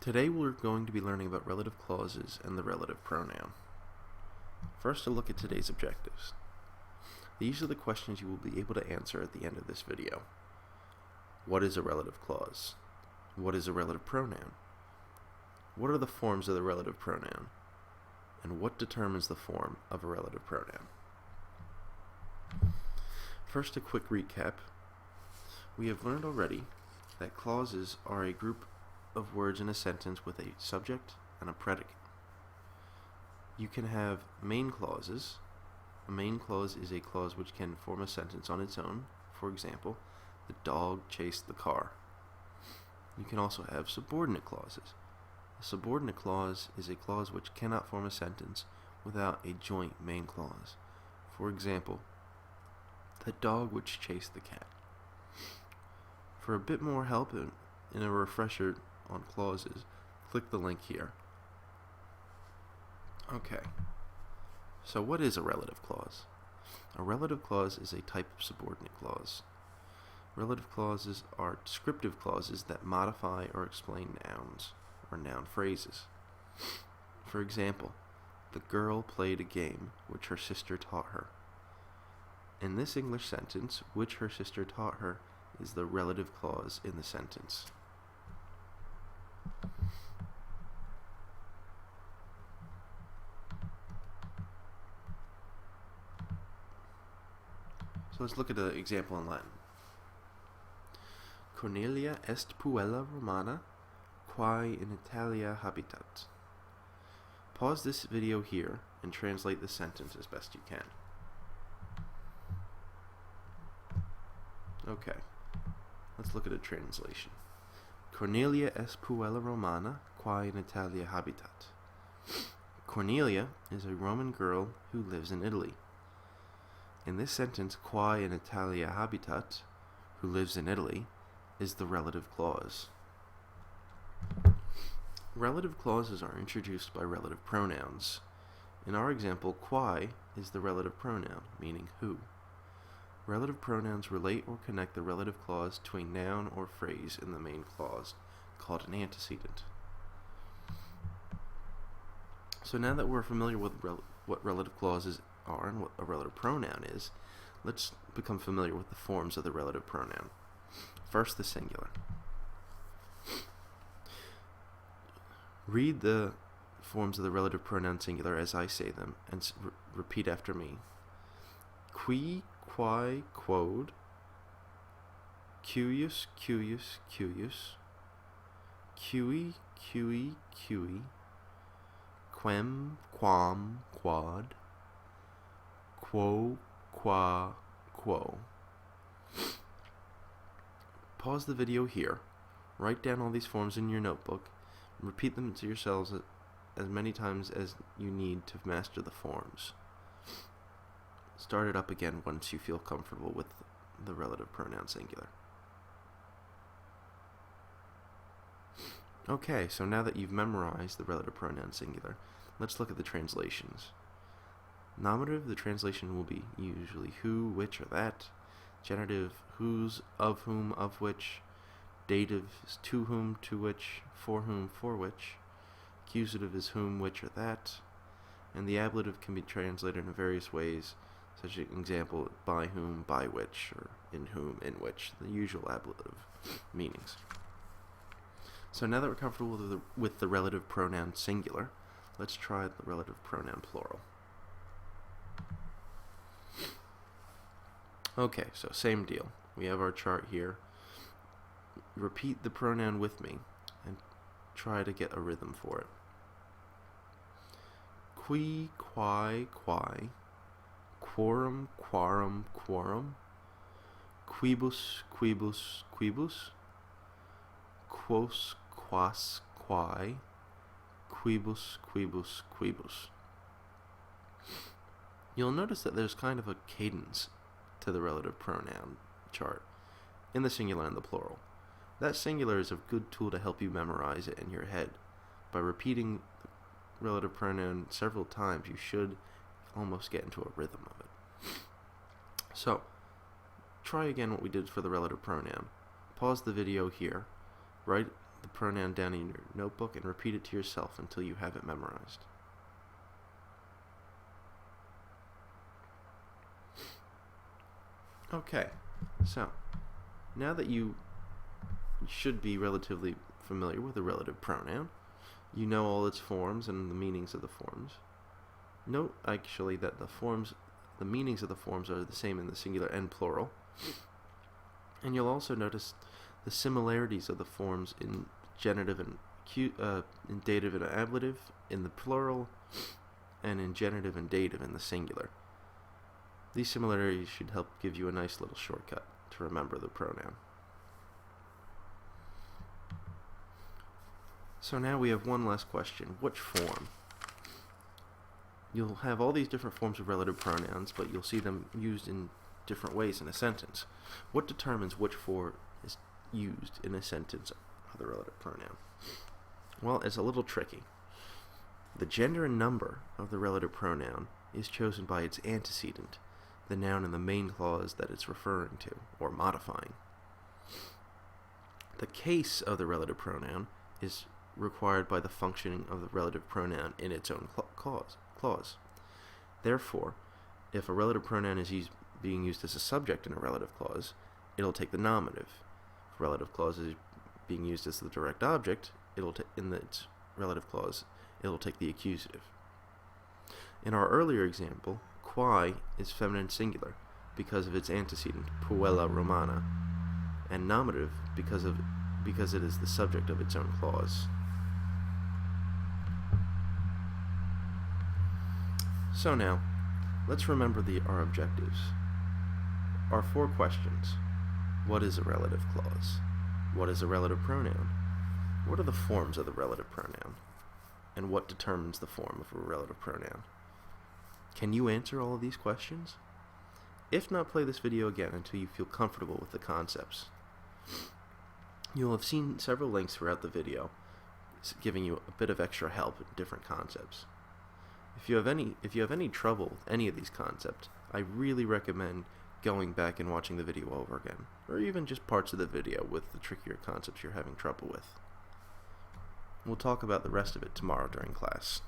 Today we're going to be learning about relative clauses and the relative pronoun. First, a look at today's objectives. These are the questions you will be able to answer at the end of this video. What is a relative clause? What is a relative pronoun? What are the forms of the relative pronoun? And what determines the form of a relative pronoun? First, a quick recap. We have learned already that clauses are a group of words in a sentence with a subject and a predicate. You can have main clauses. A main clause is a clause which can form a sentence on its own. For example, the dog chased the car. You can also have subordinate clauses. A subordinate clause is a clause which cannot form a sentence without a joint main clause. For example, the dog which chased the cat. For a bit more help in a refresher on clauses, click the link here. Okay, so what is a relative clause? A relative clause is a type of subordinate clause. Relative clauses are descriptive clauses that modify or explain nouns or noun phrases. For example, the girl played a game which her sister taught her. In this English sentence, which her sister taught her is the relative clause in the sentence. So let's look at an example in Latin. Cornelia est puella Romana, quae in Italia habitat. Pause this video here and translate the sentence as best you can. Okay, let's look at a translation. Cornelia est puella Romana, quae in Italia habitat. Cornelia is a Roman girl who lives in Italy. In this sentence, quae in Italia habitat, who lives in Italy, is the relative clause. Relative clauses are introduced by relative pronouns. In our example, quae is the relative pronoun, meaning who. Relative pronouns relate or connect the relative clause to a noun or phrase in the main clause, called an antecedent. So now that we're familiar with what relative clauses are and what a relative pronoun is, let's become familiar with the forms of the relative pronoun. First, the singular. Read the forms of the relative pronoun singular as I say them and repeat after me. Qui, quae, quod, cuius, cuius, cuius, cui, cui, cui, quem, quam, quad, quo, qua, quo. Pause the video here, write down all these forms in your notebook, and repeat them to yourselves as many times as you need to master the forms. Start it up again once you feel comfortable with the relative pronoun singular. Okay, so now that you've memorized the relative pronoun singular, let's look at the translations. Nominative, the translation will be usually who, which, or that. Genitive, whose, of whom, of which. Dative is to whom, to which, for whom, for which. Accusative is whom, which, or that. And the ablative can be translated in various ways, such as example, by whom, by which, or in whom, in which, the usual ablative meanings. So now that we're comfortable with the relative pronoun singular, let's try the relative pronoun plural. Okay, so same deal. We have our chart here. Repeat the pronoun with me and try to get a rhythm for it. Qui, quae, quae, quorum, quorum, quorum, quibus, quibus, quibus, quos, quas, quae, quibus, quibus, quibus. You'll notice that there's kind of a cadence to the relative pronoun chart in the singular and the plural. That singular is a good tool to help you memorize it in your head. By repeating the relative pronoun several times, you should almost get into a rhythm of it. So, try again what we did for the relative pronoun. Pause the video here, write the pronoun down in your notebook and repeat it to yourself until you have it memorized. Okay, so now that you should be relatively familiar with the relative pronoun, you know all its forms and the meanings of the forms. Note actually that the meanings of the forms are the same in the singular and plural. And you'll also notice the similarities of the forms in genitive and in dative and ablative in the plural, and in genitive and dative in the singular. These similarities should help give you a nice little shortcut to remember the pronoun. So now we have one last question. Which form? You'll have all these different forms of relative pronouns, but you'll see them used in different ways in a sentence. What determines which form is used in a sentence of the relative pronoun? Well, it's a little tricky. The gender and number of the relative pronoun is chosen by its antecedent, the noun in the main clause that it's referring to, or modifying. The case of the relative pronoun is required by the functioning of the relative pronoun in its own clause. Therefore, if a relative pronoun is being used as a subject in a relative clause, it'll take the nominative. If a relative clause is being used as the direct object, in its relative clause, it'll take the accusative. In our earlier example, quae is feminine singular because of its antecedent, puella romana, and nominative because it is the subject of its own clause. So now, let's remember our objectives. Our 4 questions. What is a relative clause? What is a relative pronoun? What are the forms of the relative pronoun? And what determines the form of a relative pronoun? Can you answer all of these questions? If not, play this video again until you feel comfortable with the concepts. You'll have seen several links throughout the video giving you a bit of extra help in different concepts. If you have any trouble with any of these concepts, I really recommend going back and watching the video over again, or even just parts of the video with the trickier concepts you're having trouble with. We'll talk about the rest of it tomorrow during class.